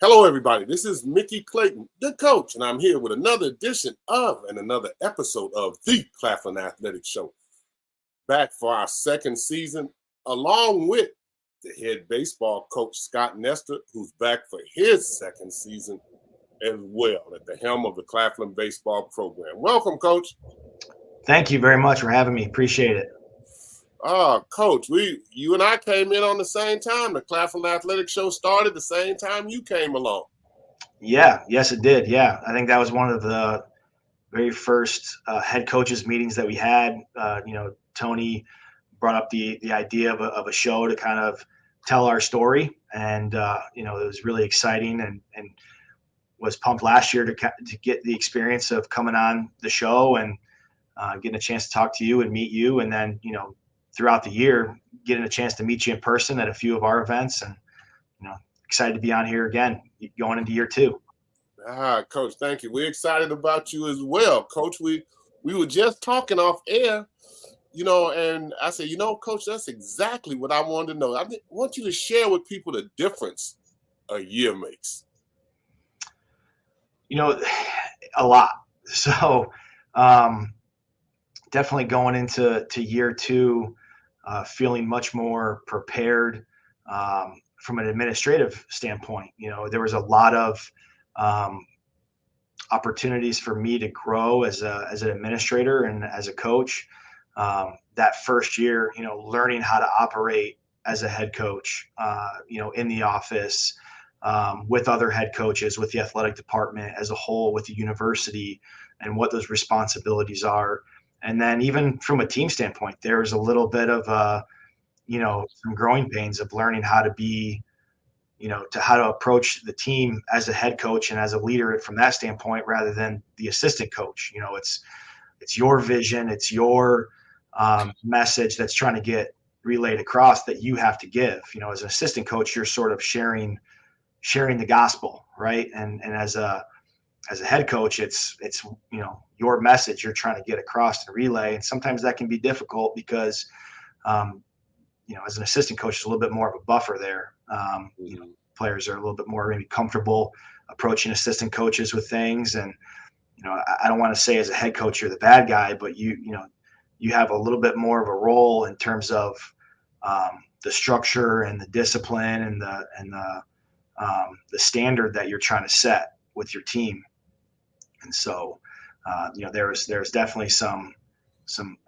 Hello, everybody. This is Mickey Clayton, the coach, and I'm here with another edition of and another episode of the Claflin Athletic Show. Back for our second season, along with the head baseball coach, Scott Nestor, who's back for his second season as well at the helm of the Claflin baseball program. Welcome, Coach. Thank you very much for having me. Appreciate it. Coach, you and I came in on the same time. The Claflin Athletic Show started the same time you came along. Yes, it did. Yeah, I think that was one of the very first head coaches meetings that we had. Tony brought up the idea of a show to kind of tell our story, and it was really exciting, and was pumped last year to get the experience of coming on the show and getting a chance to talk to you and meet you, and then throughout the year, getting a chance to meet you in person at a few of our events, and excited to be on here again, going into year 2. Coach, thank you. We're excited about you as well, Coach. We were just talking off air, and I said, Coach, that's exactly what I wanted to know. I want you to share with people the difference a year makes. A lot. So definitely going into year 2, feeling much more prepared from an administrative standpoint. There was a lot of opportunities for me to grow as an administrator and as a coach. That first year, learning how to operate as a head coach, in the office, with other head coaches, with the athletic department as a whole, with the university, and what those responsibilities are. And then even from a team standpoint, there was a little bit of some growing pains of learning how to be, how to approach the team as a head coach and as a leader from that standpoint, rather than the assistant coach. It's your vision, it's your message that's trying to get relayed across that you have to give. As an assistant coach, you're sort of sharing the gospel, right? And as a head coach, it's your message you're trying to get across and relay. And sometimes that can be difficult because, as an assistant coach, there's a little bit more of a buffer there. Players are a little bit more maybe comfortable approaching assistant coaches with things. And, I don't want to say as a head coach, you're the bad guy, but you have a little bit more of a role in terms of the structure and the discipline and the standard that you're trying to set with your team. And so, there's definitely some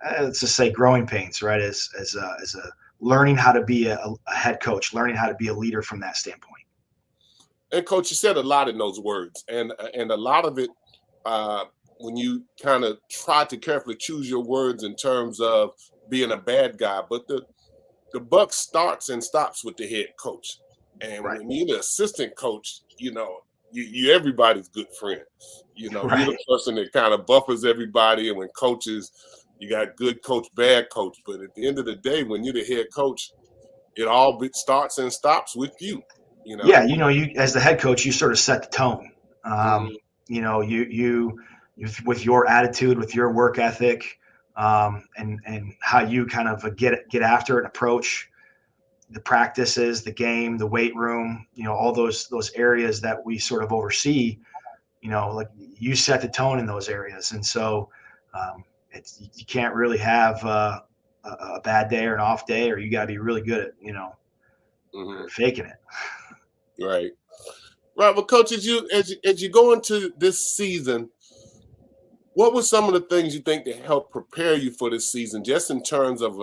let's just say growing pains, right? As a learning how to be a head coach, learning how to be a leader from that standpoint. And Coach, you said a lot in those words, and a lot of it, when you kind of try to carefully choose your words in terms of being a bad guy, but the buck starts and stops with the head coach. And right. When you're the assistant coach, you everybody's good friend. Right. You're the person that kind of buffers everybody. And when coaches, you got good coach, bad coach. But at the end of the day, when you're the head coach, it all starts and stops with you. Yeah, you as the head coach, you sort of set the tone. You with your attitude, with your work ethic, and how you kind of get after it, approach the practices, the game, the weight room, all those areas that we sort of oversee, like you set the tone in those areas. And so you can't really have a bad day or an off day, or you got to be really good at, faking it. Right. Well, Coach, as you go into this season, what were some of the things you think that helped prepare you for this season, just in terms of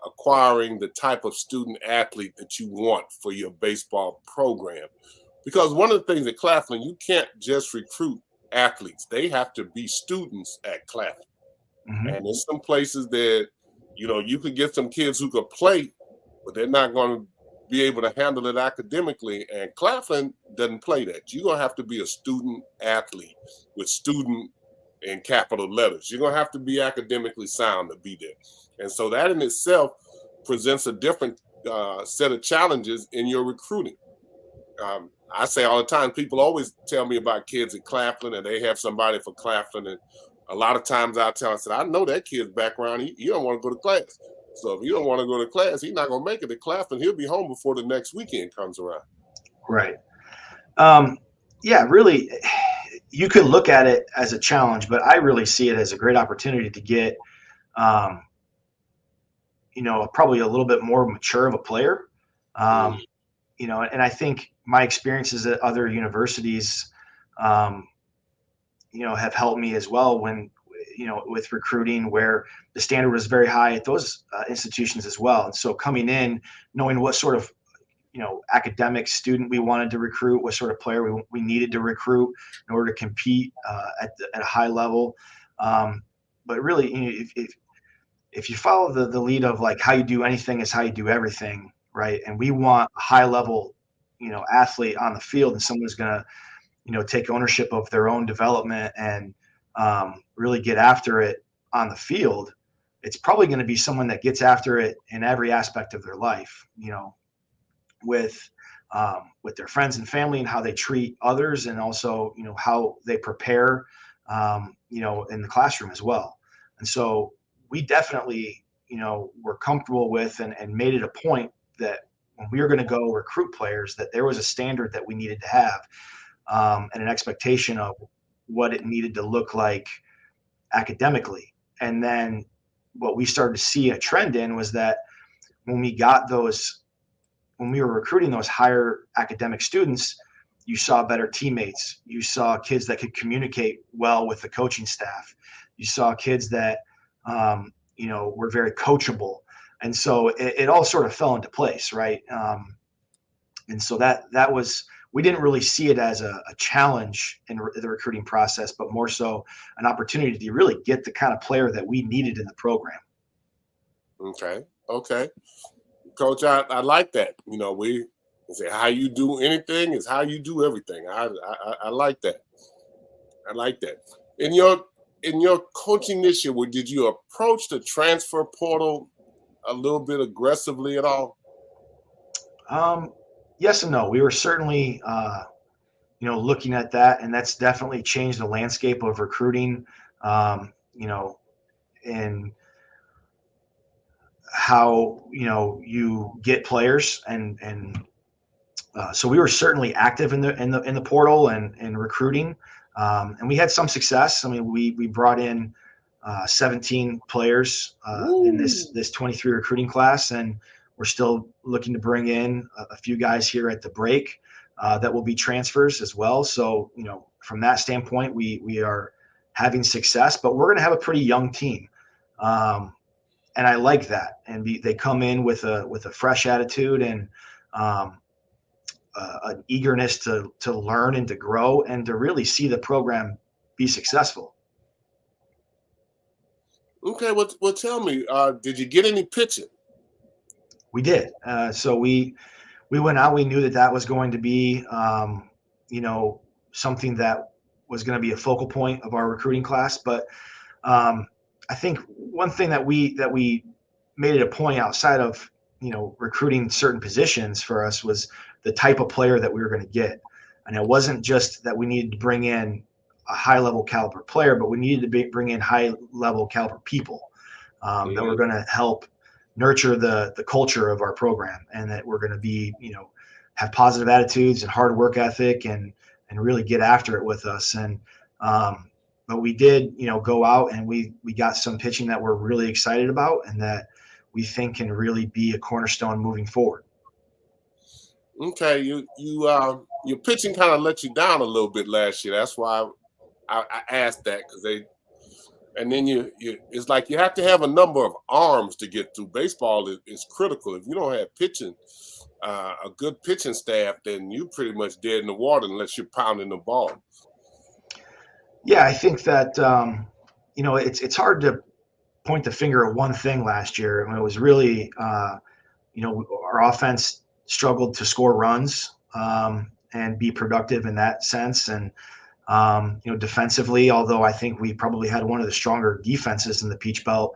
acquiring the type of student athlete that you want for your baseball program? Because one of the things at Claflin, you can't just recruit athletes. They have to be students at Claflin. Mm-hmm. And there's some places that, you could get some kids who could play, but they're not going to be able to handle it academically. And Claflin doesn't play that. You're going to have to be a student athlete with student in capital letters. You're going to have to be academically sound to be there. And so that in itself presents a different set of challenges in your recruiting. I say all the time, people always tell me about kids at Claflin and they have somebody for Claflin. And a lot of times I said, I know that kid's background. He don't want to go to class. So if you don't want to go to class, he's not going to make it to Claflin. He'll be home before the next weekend comes around. Right. Yeah, really, you could look at it as a challenge, but I really see it as a great opportunity to get, um, probably a little bit more mature of a player. Mm. Um, and I think my experiences at other universities, um, have helped me as well when, with recruiting where the standard was very high at those institutions as well. And so coming in, knowing what sort of, academic student we wanted to recruit, what sort of player we needed to recruit in order to compete at a high level. But really, if you follow the lead of like how you do anything is how you do everything, right? And we want a high level, athlete on the field and someone who's going to, take ownership of their own development and really get after it on the field. It's probably going to be someone that gets after it in every aspect of their life, with their friends and family and how they treat others, and also how they prepare, in the classroom as well. And so we definitely were comfortable with and made it a point that when we were going to go recruit players, that there was a standard that we needed to have, and an expectation of what it needed to look like academically. And then what we started to see a trend in was that when we were recruiting those higher academic students, you saw better teammates. You saw kids that could communicate well with the coaching staff. You saw kids that, were very coachable. And so it all sort of fell into place, right? And so that was, we didn't really see it as a challenge in the recruiting process, but more so an opportunity to really get the kind of player that we needed in the program. Okay. Okay. Coach, I like that. We say how you do anything is how you do everything. I like that. I like that. In your coaching this year, did you approach the transfer portal a little bit aggressively at all? Yes and no. We were certainly, looking at that, and that's definitely changed the landscape of recruiting, and how you get players, and so we were certainly active in the portal and recruiting, and we had some success. I mean, we brought in 17 players in this 23 recruiting class, and we're still looking to bring in a few guys here at the break that will be transfers as well. So from that standpoint, we are having success, but we're going to have a pretty young team. And I like that. And they come in with a fresh attitude and an eagerness to learn and to grow and to really see the program be successful. Okay, well, tell me, did you get any pitching? We did. So we went out. We knew that was going to be, something that was going to be a focal point of our recruiting class. But I think one thing that we made it a point outside of recruiting certain positions for us was the type of player that we were going to get. And it wasn't just that we needed to bring in a high level caliber player, but we needed to bring in high level caliber people that were going to help nurture the culture of our program, and that we're going to be have positive attitudes and hard work ethic and really get after it with us. And but we did go out and we got some pitching that we're really excited about and that we think can really be a cornerstone moving forward. Okay, your pitching kind of let you down a little bit last year. That's why I asked that, because and then it's like you have to have a number of arms to get through. Baseball is critical. If you don't have pitching, a good pitching staff, then you pretty much dead in the water unless you're pounding the ball. Yeah, I think that it's hard to point the finger at one thing last year. I mean, it was really our offense struggled to score runs and be productive in that sense. And defensively, although I think we probably had one of the stronger defenses in the Peach Belt,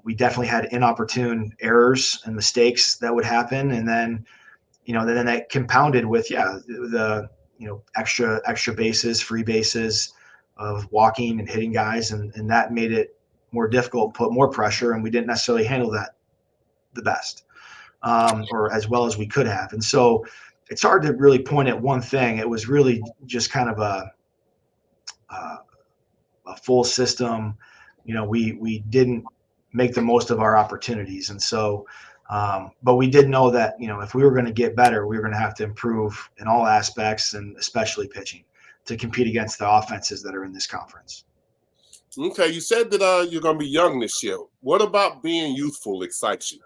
we definitely had inopportune errors and mistakes that would happen. And then, then that compounded with, the extra bases, free bases of walking and hitting guys. And that made it more difficult, put more pressure, and we didn't necessarily handle that the best or as well as we could have. And so it's hard to really point at one thing. It was really just kind of a full system. We didn't make the most of our opportunities, and so. But we did know that if we were going to get better, we were going to have to improve in all aspects, and especially pitching, to compete against the offenses that are in this conference. Okay, you said that you're going to be young this year. What about being youthful excites you?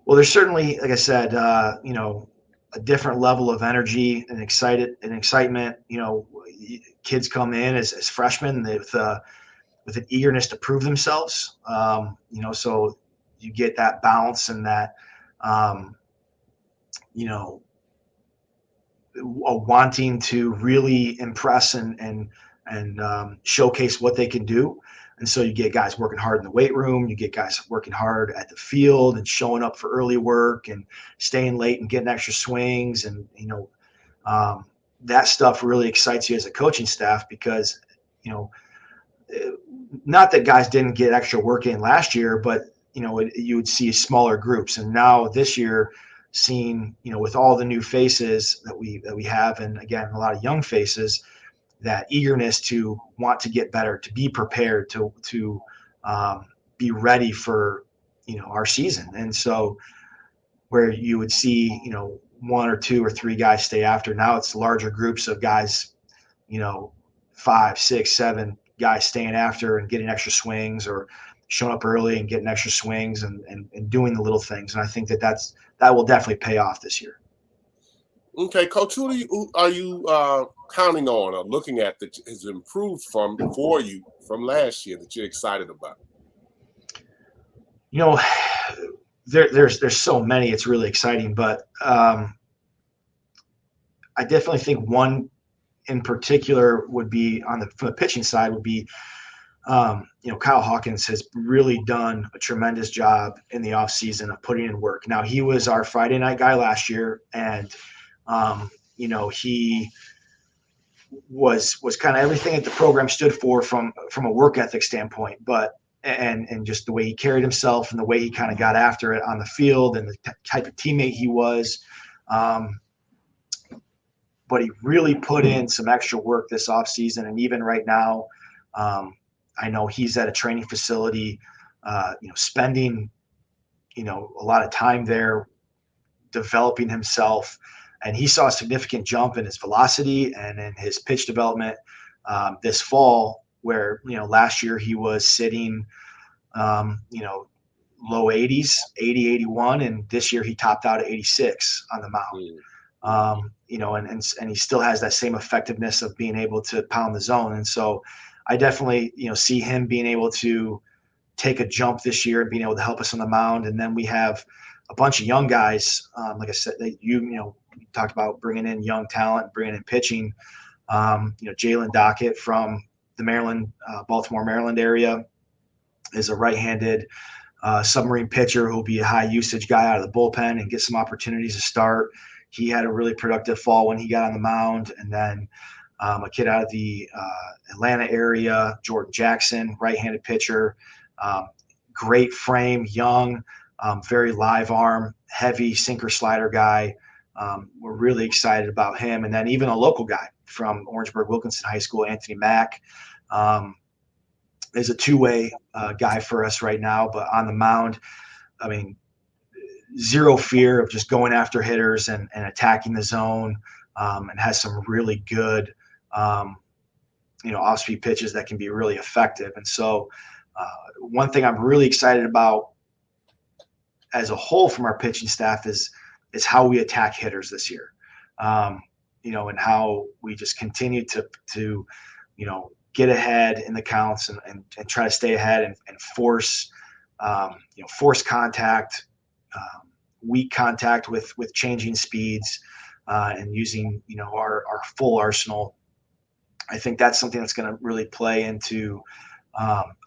Well, there's certainly, like I said, a different level of energy and excitement. Kids come in as freshmen with an eagerness to prove themselves. So you get that balance and that, wanting to really impress and showcase what they can do. And so you get guys working hard in the weight room. You get guys working hard at the field and showing up for early work and staying late and getting extra swings. And, that stuff really excites you as a coaching staff because, not that guys didn't get extra work in last year, but, you would see smaller groups. And now this year, seeing, with all the new faces that we have, and again, a lot of young faces, that eagerness to want to get better, to be prepared, to be ready for, our season. And so where you would see, one or two or three guys stay after, now it's larger groups of guys, 5, 6, 7 guys staying after and getting extra swings, or showing up early and getting extra swings and doing the little things. And I think that will definitely pay off this year. Okay, Coach, who are you counting on or looking at that has improved for you from last year that you're excited about? There's so many. It's really exciting, but I definitely think one in particular would be from the pitching side would be, Kyle Hawkins has really done a tremendous job in the offseason of putting in work. Now, he was our Friday night guy last year, and he was kind of everything that the program stood for from a work ethic standpoint, but and just the way he carried himself and the way he kind of got after it on the field and the type of teammate he was. But he really put in some extra work this offseason, and even right now, I know he's at a training facility, spending, a lot of time there, developing himself. And he saw a significant jump in his velocity and in his pitch development this fall, where, last year he was sitting, low 80s, 80, 81. And this year he topped out at 86 on the mound. And he still has that same effectiveness of being able to pound the zone. And so I definitely, see him being able to take a jump this year and being able to help us on the mound. And then we have a bunch of young guys, like I said, that you talked about bringing in young talent, bringing in pitching. Jalen Dockett from the Baltimore, Maryland area is a right-handed submarine pitcher who will be a high usage guy out of the bullpen and get some opportunities to start. He had a really productive fall when he got on the mound. And then a kid out of the Atlanta area, Jordan Jackson, right-handed pitcher, great frame, young, very live arm, heavy sinker slider guy. We're really excited about him. And then even a local guy from Orangeburg Wilkinson High School, Anthony Mack, is a two-way guy for us right now. But on the mound, I mean, zero fear of just going after hitters and attacking the zone, and has some really good, off-speed pitches that can be really effective. And so one thing I'm really excited about as a whole from our pitching staff is how we attack hitters this year, and how we just continue to get ahead in the counts and try to stay ahead and force contact, weak contact with changing speeds, and using our full arsenal. I think that's something that's going to really play into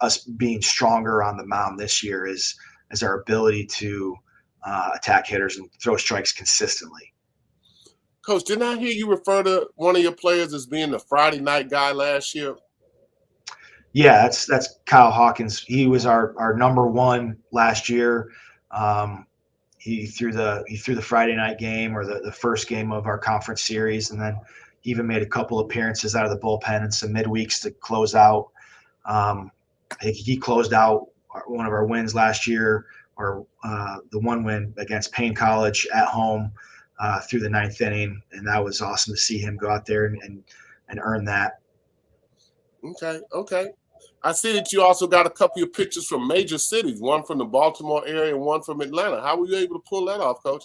us being stronger on the mound this year is our ability to attack hitters and throw strikes consistently. Coach, didn't I hear you refer to one of your players as being the Friday night guy last year? Yeah, that's Kyle Hawkins. He was our number one last year. he threw the Friday night game, or the first game of our conference series, and then he even made a couple appearances out of the bullpen and some midweeks to close out. I think he closed out one of our wins last year, or the one win against Payne College at home through the ninth inning, and that was awesome to see him go out there and earn that. Okay. I see that you also got a couple of pictures from major cities, one from the Baltimore area and one from Atlanta. How were you able to pull that off, Coach?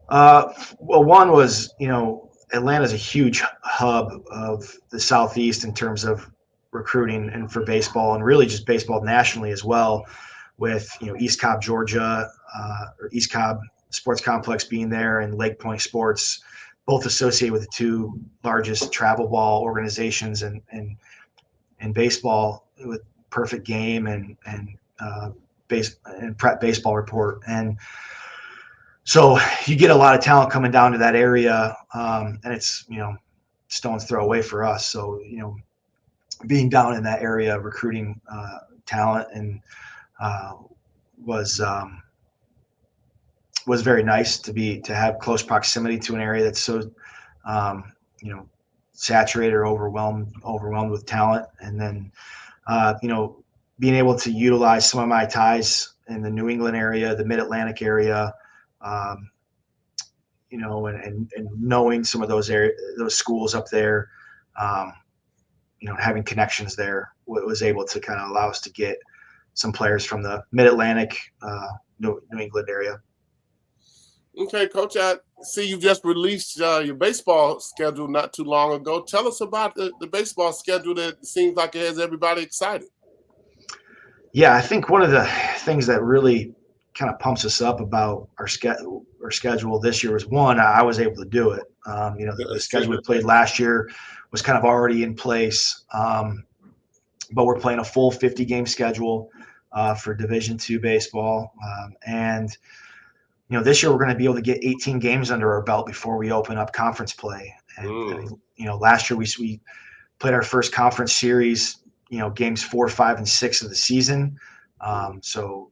Well, one was, Atlanta's a huge hub of the Southeast in terms of recruiting and for baseball, and really just baseball nationally as well, with East Cobb, Georgia, or East Cobb Sports Complex being there, and Lake Point Sports, both associated with the two largest travel ball organizations in baseball, with Perfect Game and Prep Baseball Report. And so you get a lot of talent coming down to that area, and it's stone's throw away for us. So being down in that area recruiting talent and was very nice to have close proximity to an area that's so saturated or overwhelmed with talent. And then being able to utilize some of my ties in the New England area, the Mid-Atlantic area, and knowing some of those schools up there, having connections there, was able to kind of allow us to get some players from the Mid-Atlantic, New England area. Okay, Coach, I see you just released your baseball schedule not too long ago. Tell us about the baseball schedule that seems like it has everybody excited. Yeah, I think one of the things that really kind of pumps us up about our schedule this year was, one, I was able to do it. The schedule we played last year was kind of already in place, but we're playing a full 50-game schedule for Division II baseball, and this year we're going to be able to get 18 games under our belt before we open up conference play. And last year we played our first conference series, games 4, 5, and 6 of the season. So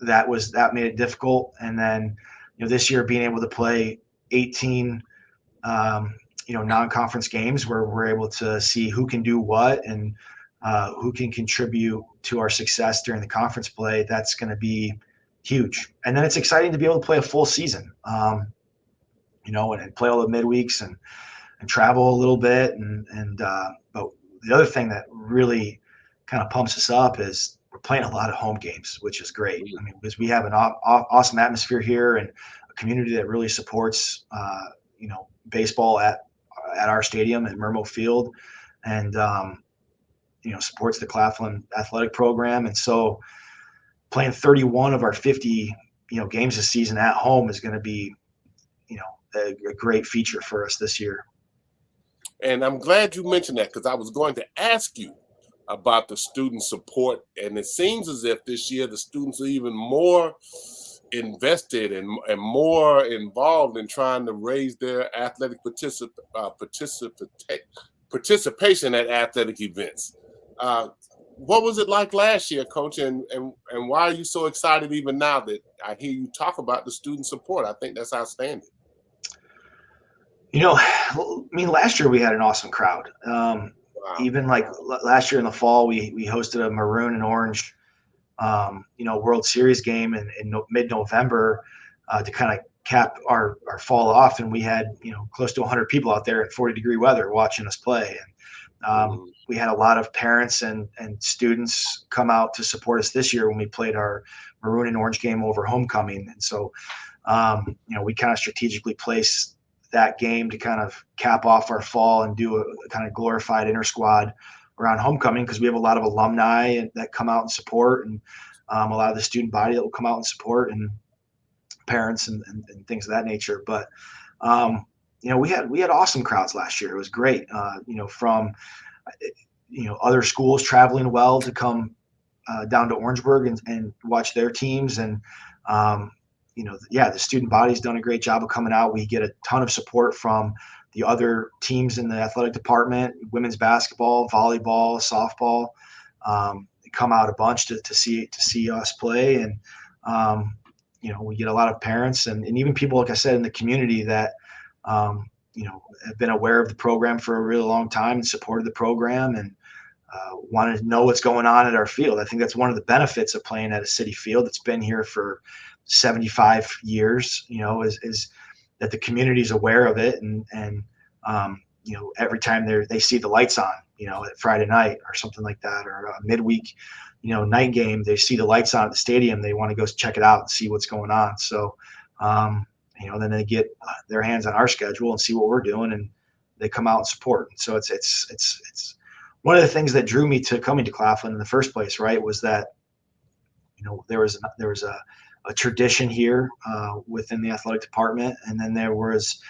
that made it difficult. And then, this year being able to play 18, non-conference games where we're able to see who can do what and who can contribute to our success during the conference play, that's going to be huge. And then it's exciting to be able to play a full season, and play all the midweeks and travel a little bit. But the other thing that really kind of pumps us up is we're playing a lot of home games, which is great. I mean, because we have an awesome atmosphere here and a community that really supports, baseball at our stadium at Mermo Field, and, supports the Claflin athletic program. And so playing 31 of our 50, games this season at home is going to be, a great feature for us this year. And I'm glad you mentioned that, because I was going to ask you about the student support. And it seems as if this year the students are even more invested and more involved in trying to raise their athletic participation at athletic events. What was it like last year, Coach? And why are you so excited even now that I hear you talk about the student support? I think that's outstanding. Last year we had an awesome crowd. Wow. Even like last year in the fall, we hosted a maroon and orange, World Series game in mid-November to kind of cap our fall off. And we had, close to 100 people out there in 40-degree weather watching us play. And we had a lot of parents and students come out to support us this year when we played our maroon and orange game over homecoming. And so, we kind of strategically placed that game to kind of cap off our fall and do a kind of glorified inter squad around homecoming, because we have a lot of alumni that come out and support, and a lot of the student body that will come out and support, and parents and things of that nature. But we had awesome crowds last year. It was great. From other schools traveling well to come down to Orangeburg and watch their teams. And the student body's done a great job of coming out. We get a ton of support from the other teams in the athletic department: women's basketball, volleyball, softball. They come out a bunch to see us play. And we get a lot of parents and even people, like I said, in the community that, have been aware of the program for a really long time and supported the program and want to know what's going on at our field. I think that's one of the benefits of playing at a city field that's been here for 75 years, is that the community is aware of it. And every time they see the lights on, at Friday night or something like that, or a midweek, night game, they see the lights on at the stadium, they want to go check it out and see what's going on. So, then they get their hands on our schedule and see what we're doing, and they come out and support. So it's one of the things that drew me to coming to Claflin in the first place, right, was that, there was a tradition here within the athletic department, and then there was,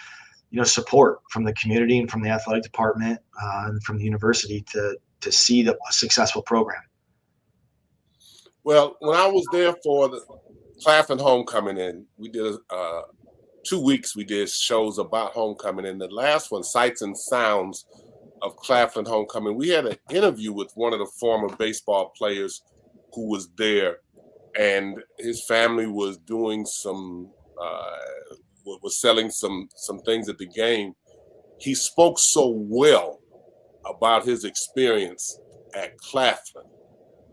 support from the community and from the athletic department and from the university to see a successful program. Well, when I was there for the Claflin homecoming, and we did 2 weeks, we did shows about homecoming, and the last one, Sights and Sounds of Claflin homecoming, we had an interview with one of the former baseball players who was there, and his family was doing was selling some things at the game. He spoke so well about his experience at Claflin.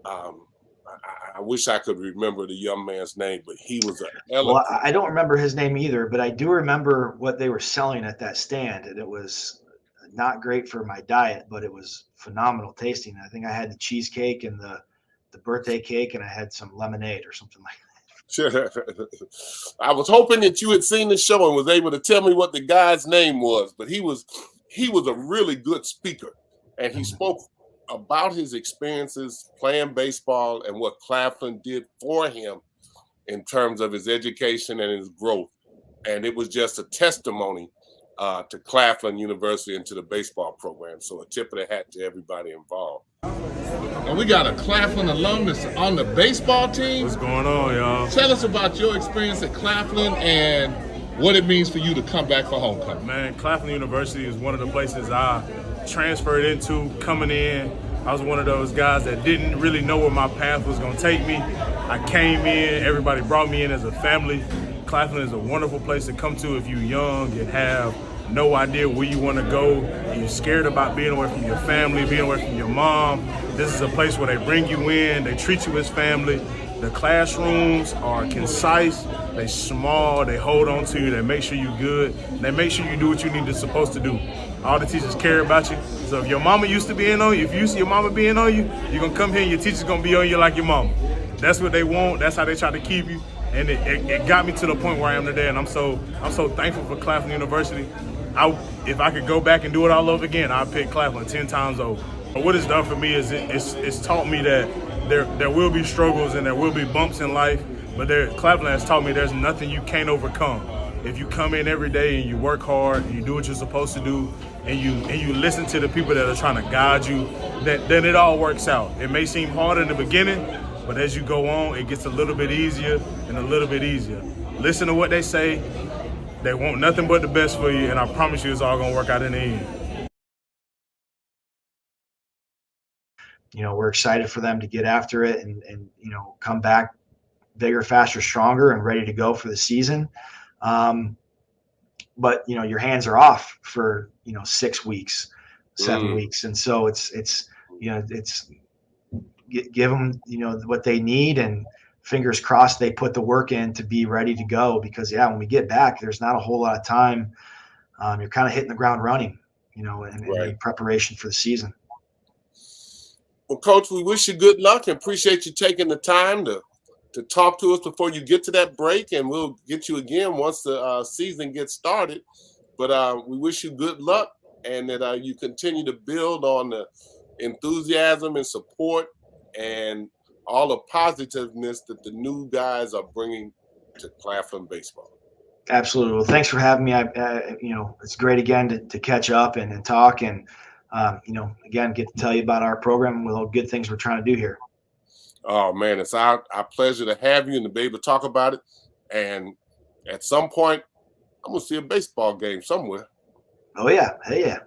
I wish I could remember the young man's name, but he was an eloquent. Well, I don't remember his name either, but I do remember what they were selling at that stand, and it was not great for my diet, but it was phenomenal tasting. I think I had the cheesecake and the birthday cake, and I had some lemonade or something like that. I was hoping that you had seen the show and was able to tell me what the guy's name was, but he was a really good speaker, and he spoke about his experiences playing baseball and what Claflin did for him in terms of his education and his growth. And it was just a testimony to Claflin University and to the baseball program. So a tip of the hat to everybody involved. And we got a Claflin alumnus on the baseball team. What's going on, y'all? Tell us about your experience at Claflin and what it means for you to come back for homecoming. Man, Claflin University is one of the places I transferred into coming in. I was one of those guys that didn't really know where my path was going to take me. I came in, everybody brought me in as a family. Claflin is a wonderful place to come to if you're young and have no idea where you want to go, and you're scared about being away from your family, being away from your mom. This is a place where they bring you in, they treat you as family. The classrooms are concise, they small, they hold on to you, they make sure you're good, they make sure you do what you need to supposed to do. All the teachers care about you. So if your mama used to be in on you, if you see your mama being on you, you're gonna come here and your teacher's gonna be on you like your mama. That's what they want, that's how they try to keep you. And it got me to the point where I am today, and I'm so thankful for Claflin University. If I could go back and do it all over again, I'd pick Claflin 10 times over. But what it's done for me is it's taught me that there will be struggles and there will be bumps in life, but Claflin has taught me there's nothing you can't overcome. If you come in every day and you work hard and you do what you're supposed to do and you listen to the people that are trying to guide you, then it all works out. It may seem hard in the beginning, but as you go on, it gets a little bit easier and a little bit easier. Listen to what they say. They want nothing but the best for you, and I promise you it's all going to work out in the end. We're excited for them to get after it and come back bigger, faster, stronger, and ready to go for the season. But your hands are off for 6 weeks, 7 weeks, and so it's give them what they need, and fingers crossed they put the work in to be ready to go, because when we get back, there's not a whole lot of time. You're kind of hitting the ground running, in preparation for the season. Well, Coach, we wish you good luck and appreciate you taking the time to talk to us before you get to that break, and we'll get you again once the season gets started. But we wish you good luck, and that you continue to build on the enthusiasm and support and all the positiveness that the new guys are bringing to Claflin baseball. Absolutely. Well, thanks for having me. It's great again to catch up and talk, and again, get to tell you about our program with all the good things we're trying to do here. Oh man, it's our pleasure to have you and to be able to talk about it. And at some point, I'm gonna see a baseball game somewhere. Oh yeah, hey yeah,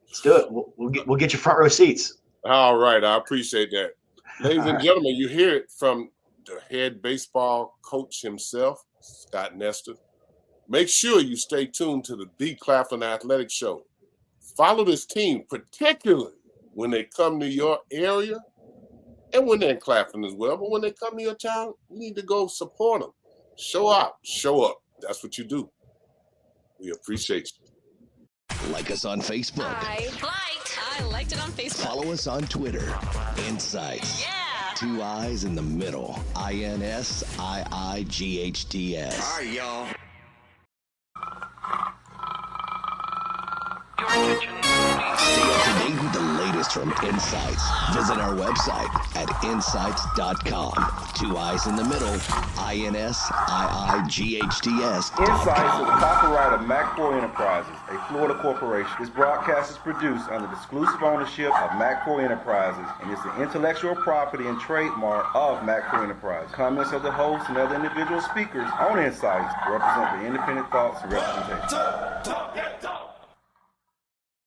let's do it. We'll get you front row seats. All right, I appreciate that. Ladies and gentlemen, you hear it from the head baseball coach himself, Scott Nestor. Make sure you stay tuned to the Claflin Athletic Show. Follow this team, particularly when they come to your area and when they're in Claflin as well. But when they come to your town, you need to go support them. Show up, show up. That's what you do. We appreciate you. Like us on Facebook. I liked it on Facebook. Follow us on Twitter. INSiiGHTS. Yeah. 2 I's in the middle. INSiiGHTS. All right, y'all. Stay up to date with the latest from INSiiGHTS. Visit our website at insights.com. 2 I's in the middle. INSiiGHTS. INSiiGHTS is the copyright of Mac4 Enterprises, a Florida corporation. This broadcast is produced under the exclusive ownership of Mac4 Enterprises and is the intellectual property and trademark of Mac4 Enterprises. Comments of the host and other individual speakers on INSiiGHTS represent the independent thoughts and representation.